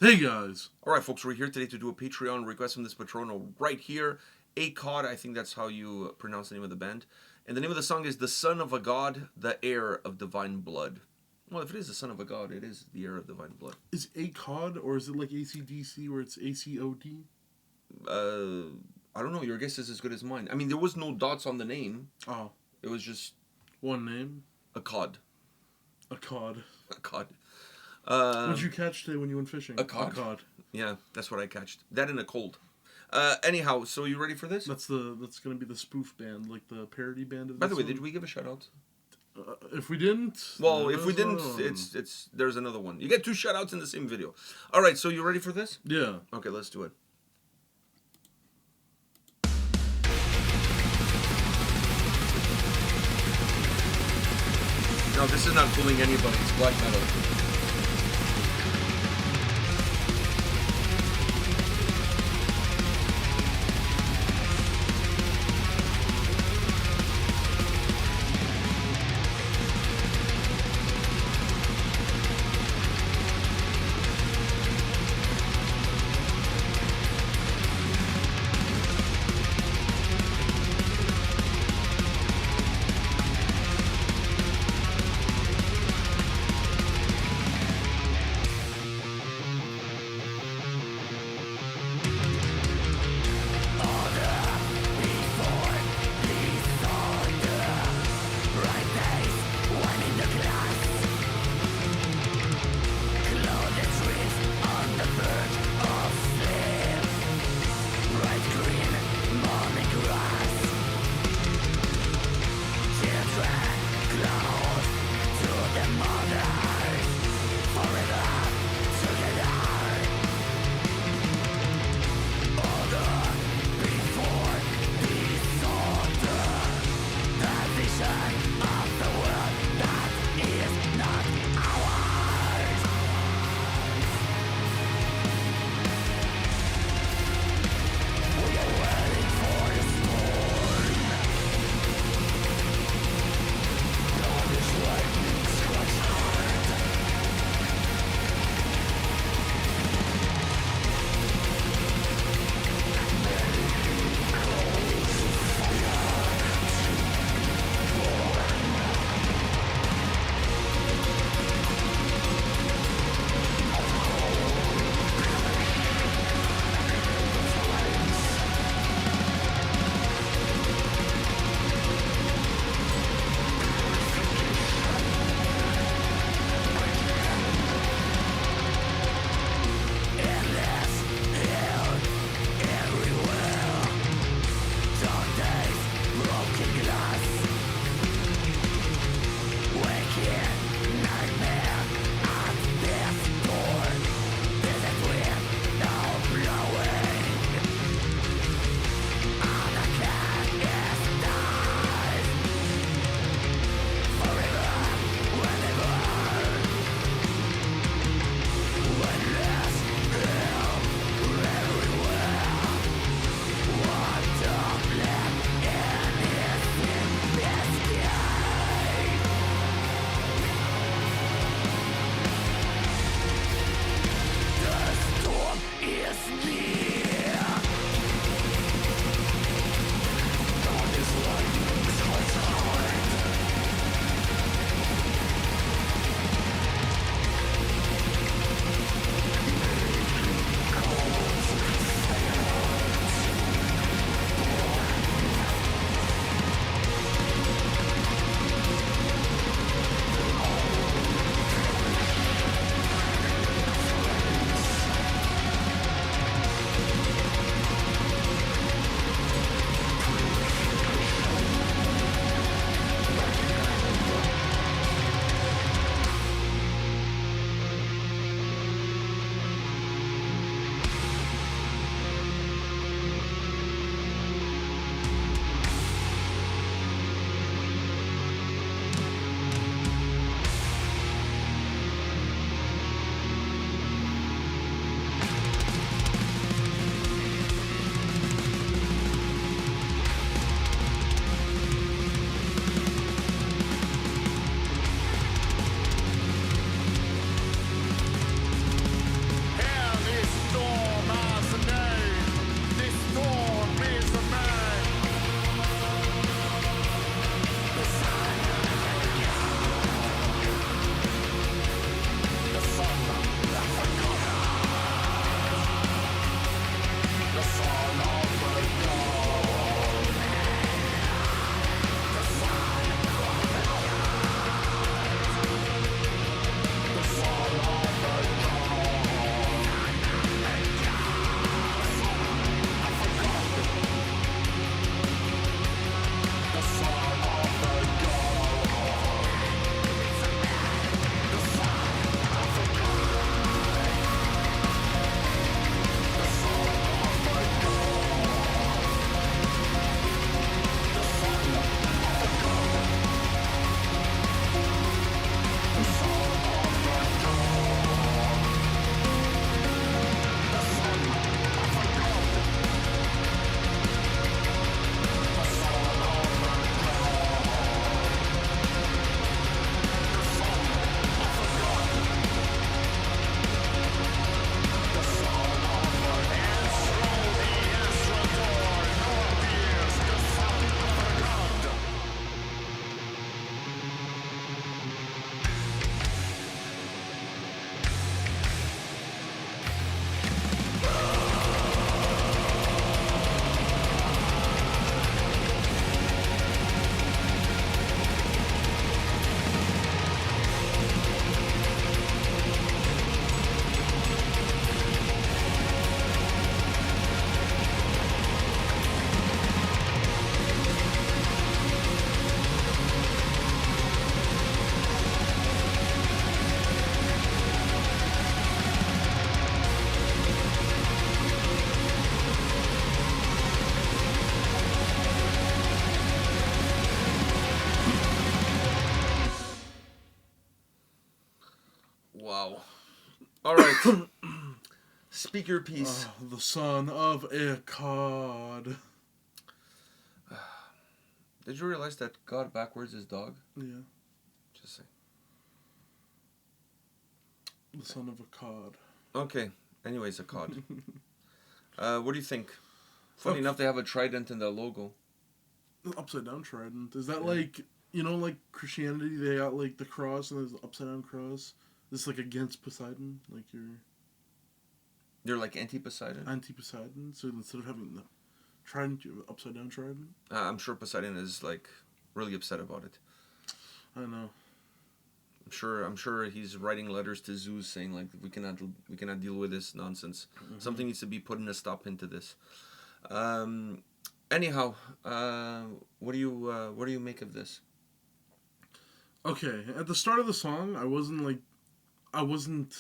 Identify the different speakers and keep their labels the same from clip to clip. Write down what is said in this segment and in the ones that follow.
Speaker 1: Hey guys!
Speaker 2: Alright folks, we're here today to do a Patreon request from this Patrono right here. ACOD, I think that's how you pronounce the name of the band. And the name of the song is The Son of a God, the Heir of Divine Blood. Well, if it is the Son of a God, it is the Heir of Divine Blood.
Speaker 1: Is ACOD or is it like ACDC where it's ACOD?
Speaker 2: I don't know, your guess is as good as mine. I mean, there was no dots on the name.
Speaker 1: Oh.
Speaker 2: It was just...
Speaker 1: One name?
Speaker 2: ACOD.
Speaker 1: ACOD.
Speaker 2: ACOD.
Speaker 1: What did you catch today when you went fishing?
Speaker 2: ACOD.
Speaker 1: ACOD.
Speaker 2: Yeah, that's what I catched. That in a cold. Anyhow, so you ready for this?
Speaker 1: That's gonna be the spoof band, like the parody band of this.
Speaker 2: By the way,
Speaker 1: one?
Speaker 2: did we give a shout out?
Speaker 1: If we didn't...
Speaker 2: Well, if we didn't, there's another one. You get 2 shout outs in the same video. Alright, so you ready for this?
Speaker 1: Yeah.
Speaker 2: Okay, let's do it. No, this is not fooling anybody. It's black metal. Speak your piece.
Speaker 1: The son of ACOD.
Speaker 2: Did you realize that God backwards is dog?
Speaker 1: Yeah.
Speaker 2: Just say.
Speaker 1: The son of a cod.
Speaker 2: Okay. Anyways, a cod. What do you think? Funny enough, they have a trident in their logo.
Speaker 1: Upside down trident. Is that like, like Christianity? They got like the cross and there's the upside down cross. This like against Poseidon, like
Speaker 2: You're like anti-Poseidon?
Speaker 1: Anti-Poseidon. So instead of having the trident, you have an upside down trident.
Speaker 2: I'm sure Poseidon is like really upset about it.
Speaker 1: I know.
Speaker 2: I'm sure he's writing letters to Zeus saying like we cannot deal with this nonsense. Mm-hmm. Something needs to be put in a stop into this. Anyhow, what do you make of this?
Speaker 1: Okay, at the start of the song, I wasn't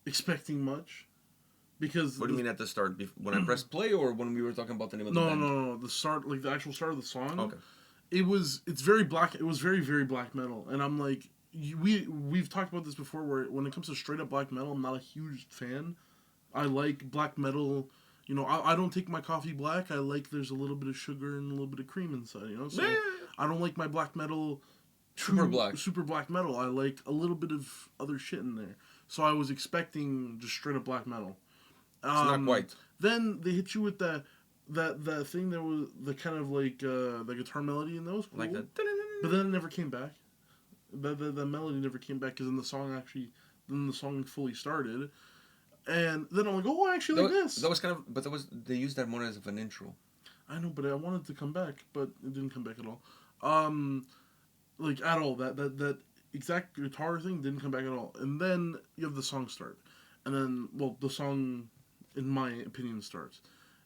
Speaker 1: expecting much because.
Speaker 2: What do you mean at the start? When I pressed play, or when we were talking about the name of the band?
Speaker 1: No. The start, like the actual start of the song.
Speaker 2: Okay.
Speaker 1: It's very black. It was very, very black metal, and I'm like, we've talked about this before. Where when it comes to straight up black metal, I'm not a huge fan. I like black metal. I don't take my coffee black. I like there's a little bit of sugar and a little bit of cream inside. So I don't like my black metal. Super black metal. I like a little bit of other shit in there. So I was expecting just straight up black metal.
Speaker 2: It's not quite.
Speaker 1: Then they hit you with that thing that was the kind of like the guitar melody, and that was cool.
Speaker 2: Like that.
Speaker 1: But then it never came back. The melody never came back because then the song fully started, and then I'm like, oh, I actually like this.
Speaker 2: That was they used that more as an intro.
Speaker 1: I know, but I wanted it to come back, but it didn't come back at all. Like at all. That exact guitar thing didn't come back at all. And then you have the song start, and then the song, in my opinion, starts,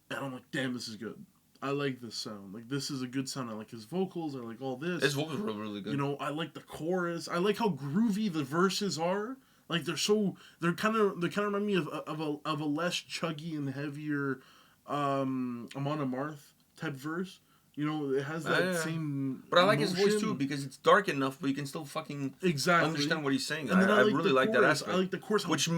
Speaker 1: and I'm like, damn, this is good. I like this sound. Like, this is a good sound. I like his vocals. I like all this.
Speaker 2: His vocals were really good.
Speaker 1: I like the chorus. I like how groovy the verses are. Like, they kind of remind me of a less chuggy and heavier Amon Amarth type verse. It has that same.
Speaker 2: But I like his voice too because it's dark enough, but you can still fucking understand what he's saying. And I really like that aspect.
Speaker 1: I like the chorus,
Speaker 2: which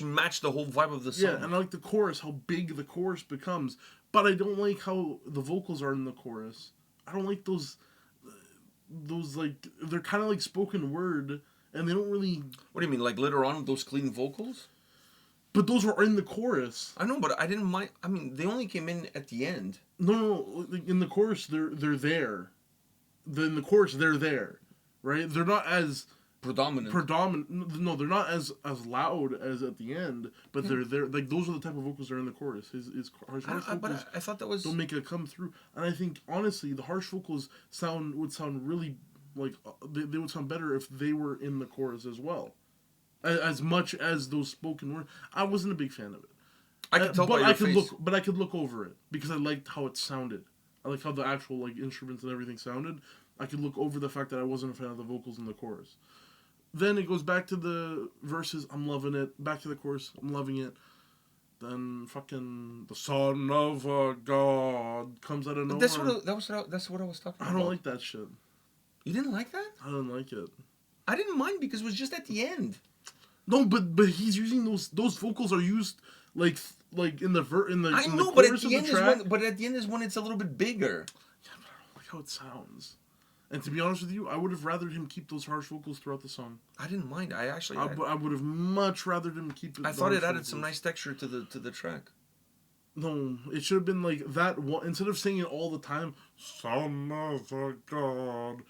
Speaker 2: matched the whole vibe of the song.
Speaker 1: Yeah, and I like the chorus, how big the chorus becomes. But I don't like how the vocals are in the chorus. I don't like those like they're kind of like spoken word, and they don't really.
Speaker 2: What do you mean, like later on those clean vocals?
Speaker 1: But those were in the chorus.
Speaker 2: I know, but I didn't mind. I mean, they only came in at the end.
Speaker 1: No. In the chorus, they're there. In the chorus, they're there, right? They're not as predominant. No, they're not as loud as at the end, but they're there. Like those are the type of vocals that are in the chorus. His harsh vocals.
Speaker 2: But I thought that was
Speaker 1: don't make it come through. And I think honestly, the harsh vocals would sound really like they would sound better if they were in the chorus as well. As much as those spoken words, I wasn't a big fan of it.
Speaker 2: I could tell by your face.
Speaker 1: But I could look over it because I liked how it sounded. I liked how the actual like instruments and everything sounded. I could look over the fact that I wasn't a fan of the vocals in the chorus. Then it goes back to the verses. I'm loving it. Back to the chorus. I'm loving it. Then fucking the son of a god comes out of nowhere.
Speaker 2: That's what I was talking about.
Speaker 1: I don't like that shit.
Speaker 2: You didn't like that?
Speaker 1: I don't like it.
Speaker 2: I didn't mind because it was just at the end.
Speaker 1: No, but he's using those vocals are used like in the
Speaker 2: I know, but at the end is when it's a little bit bigger.
Speaker 1: Yeah, but I don't like how it sounds. And to be honest with you, I would have rathered him keep those harsh vocals throughout the song.
Speaker 2: I didn't mind. I
Speaker 1: would have much rathered him keep.
Speaker 2: I thought it added some nice texture to the track.
Speaker 1: No, it should have been like that one instead of saying it all the time. Son of a god.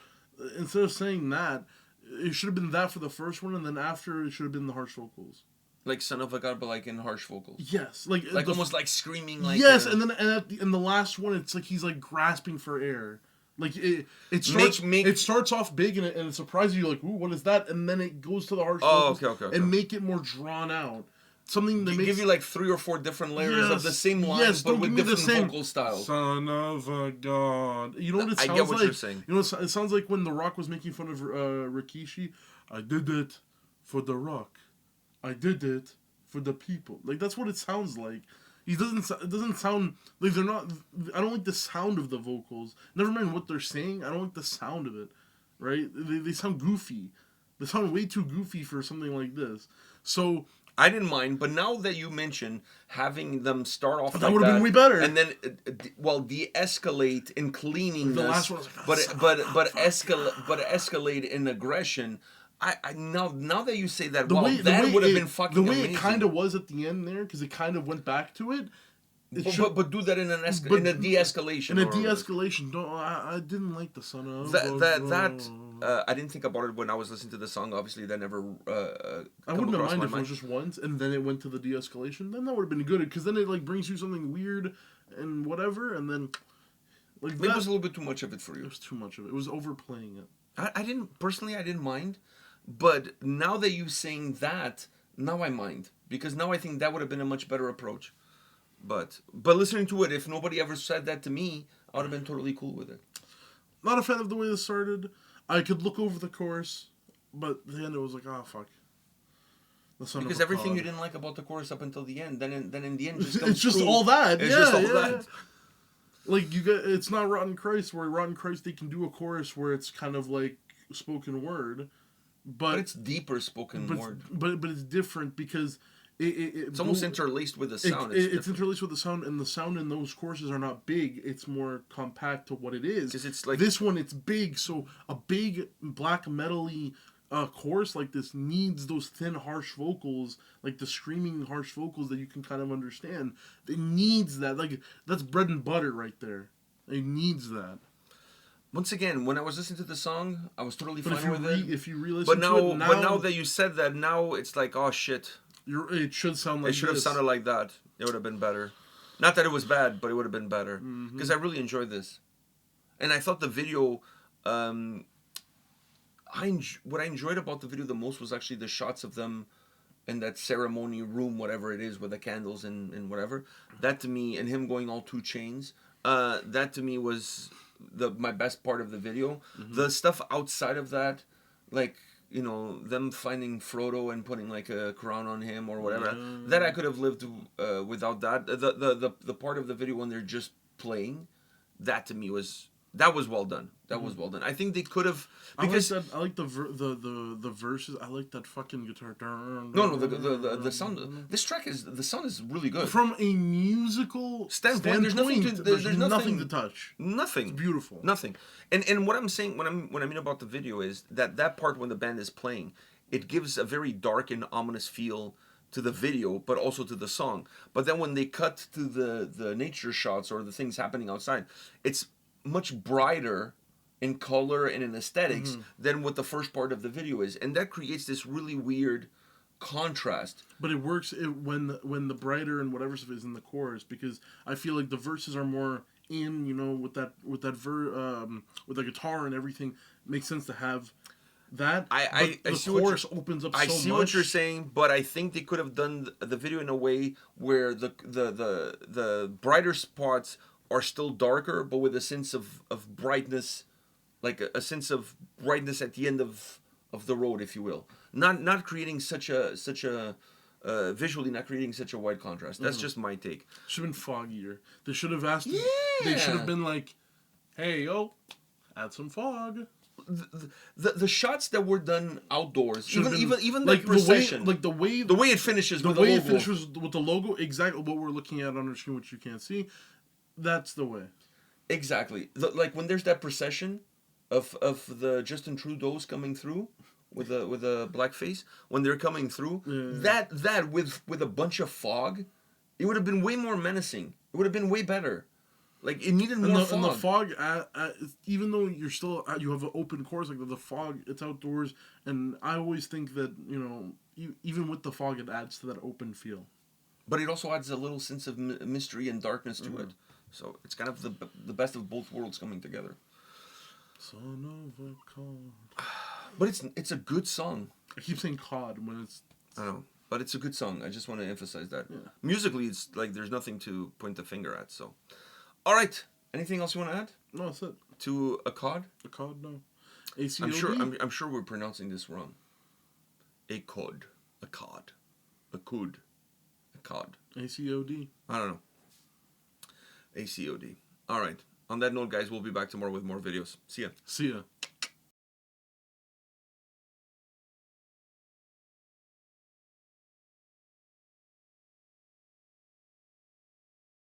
Speaker 1: Instead of saying that. It should have been that for the first one, and then after it should have been the harsh vocals.
Speaker 2: Like son of a god, but like in harsh vocals.
Speaker 1: Yes,
Speaker 2: like almost like screaming. Like
Speaker 1: yes, and then in the last one, it's like he's like grasping for air. Like it starts off big and it surprises you. Like, ooh, what is that? And then it goes to the harsh vocals.
Speaker 2: Okay.
Speaker 1: And make it more drawn out. Something that
Speaker 2: give you like 3 or 4 different layers of the same lines, but with different vocal styles.
Speaker 1: Son of a god. You know what it sounds like?
Speaker 2: I get what you're saying.
Speaker 1: You know, it sounds like when The Rock was making fun of Rikishi. I did it for The Rock. I did it for the people. Like that's what it sounds like. It doesn't sound like they're not. I don't like the sound of the vocals. Never mind what they're saying. I don't like the sound of it. Right? They sound goofy. They sound way too goofy for something like this. So.
Speaker 2: I didn't mind, but now that you mention having them start off
Speaker 1: That
Speaker 2: like
Speaker 1: would have been way better.
Speaker 2: and then de-escalate in cleanliness,
Speaker 1: The last one was like,
Speaker 2: but escalate in aggression. I now that you say that,
Speaker 1: the way
Speaker 2: that would have been fucking
Speaker 1: the way
Speaker 2: amazing.
Speaker 1: it kind of was at the end there, because it kind of went back to it.
Speaker 2: But do that in in a de-escalation.
Speaker 1: In a de-escalation. Don't I didn't like the son of
Speaker 2: I didn't think about it when I was listening to the song. Obviously, that never.
Speaker 1: I wouldn't have minded if it was just once, and then it went to the de-escalation. Then that would have been good, because then it like brings you something weird and whatever, and then like
Speaker 2: maybe it was a little bit too much of it for you.
Speaker 1: It was too much of it. It was overplaying it.
Speaker 2: I didn't mind, but now that you saying that, now I mind, because now I think that would have been a much better approach. But listening to it, if nobody ever said that to me, I would have been totally cool with it.
Speaker 1: Not a fan of the way this started. I could look over the chorus, but at the end it was like, oh fuck.
Speaker 2: Because everything you didn't like about the chorus up until the end, then in the end,
Speaker 1: it's just all that.
Speaker 2: It's just all that.
Speaker 1: Like it's not Rotten Christ, where Rotten Christ they can do a chorus where it's kind of like spoken word, but
Speaker 2: it's deeper spoken word.
Speaker 1: But it's different because it's
Speaker 2: almost interlaced with the sound.
Speaker 1: It's interlaced with the sound, and the sound in those courses are not big. It's more compact to what it is.
Speaker 2: Because it's like
Speaker 1: this one, it's big. So a big black metal-y chorus like this needs those thin, harsh vocals, like the screaming, harsh vocals that you can kind of understand. It needs that. Like that's bread and butter right there. It needs that.
Speaker 2: Once again, when I was listening to the song, I was totally fine with it.
Speaker 1: If you re-listen to it now,
Speaker 2: but now that you said that, now it's like, oh shit.
Speaker 1: It should sound like
Speaker 2: it should have sounded like that. It would have been better. Not that it was bad, but it would have been better. Because I really enjoyed this. And I thought the video... what I enjoyed about the video the most was actually the shots of them in that ceremony room, whatever it is, with the candles and whatever. That to me, and him going all 2 chains, that to me was my best part of the video. The stuff outside of that, like... You know, them finding Frodo and putting like a crown on him or whatever. That I could have lived without that. The part of the video when they're just playing, that to me was well done. That was well done. I think they could have because
Speaker 1: I like the verses. I like that fucking guitar.
Speaker 2: No, the sound. This track the sound is really good.
Speaker 1: From a musical standpoint, there's nothing to touch.
Speaker 2: Nothing.
Speaker 1: It's beautiful.
Speaker 2: Nothing. And what I'm saying, what I mean about the video is that part when the band is playing, it gives a very dark and ominous feel to the video, but also to the song. But then when they cut to the nature shots or the things happening outside, it's much brighter in color and in aesthetics than what the first part of the video is, and that creates this really weird contrast.
Speaker 1: But it works when the brighter and whatever stuff is in the chorus, because I feel like the verses are more in, you know, with with the guitar and everything. It makes sense to have that.
Speaker 2: I see
Speaker 1: the chorus opens up so much.
Speaker 2: I see what you're saying, but I think they could have done the video in a way where the brighter spots are still darker, but with a sense of brightness, like a sense of brightness at the end of the road, if you will. Not creating such a visually, not creating such a wide contrast. That's just my take.
Speaker 1: Should have been foggier. They should have asked.
Speaker 2: Yeah.
Speaker 1: They should have been like, "Hey, yo, add some fog."
Speaker 2: The shots that were done outdoors, even
Speaker 1: like
Speaker 2: the procession,
Speaker 1: the way
Speaker 2: it finishes,
Speaker 1: the
Speaker 2: with
Speaker 1: way
Speaker 2: the
Speaker 1: it finishes with the logo, exactly what we're looking at on our screen, which you can't see. That's the way.
Speaker 2: Exactly. Like when there's that procession of the Justin Trudeau's coming through with a black face, when they're coming through, that with a bunch of fog, it would have been way more menacing. It would have been way better. Like it needed more fog.
Speaker 1: And the fog, even though you have an open course, like the fog, it's outdoors, and I always think that, you know, even with the fog, it adds to that open feel.
Speaker 2: But it also adds a little sense of mystery and darkness to it. So it's kind of the best of both worlds coming together.
Speaker 1: Son of a cod.
Speaker 2: But it's a good song.
Speaker 1: I keep saying cod when it's...
Speaker 2: I know. But it's a good song. I just want to emphasize that.
Speaker 1: Yeah.
Speaker 2: Musically, it's like there's nothing to point the finger at. So, all right. Anything else you want to add?
Speaker 1: No, that's it.
Speaker 2: To ACOD?
Speaker 1: ACOD, no. ACOD?
Speaker 2: I'm sure we're pronouncing this wrong. ACOD. ACOD. ACOD. ACOD.
Speaker 1: ACOD.
Speaker 2: I don't know. ACOD. All right. On that note, guys, we'll be back tomorrow with more videos. See ya.
Speaker 1: See ya.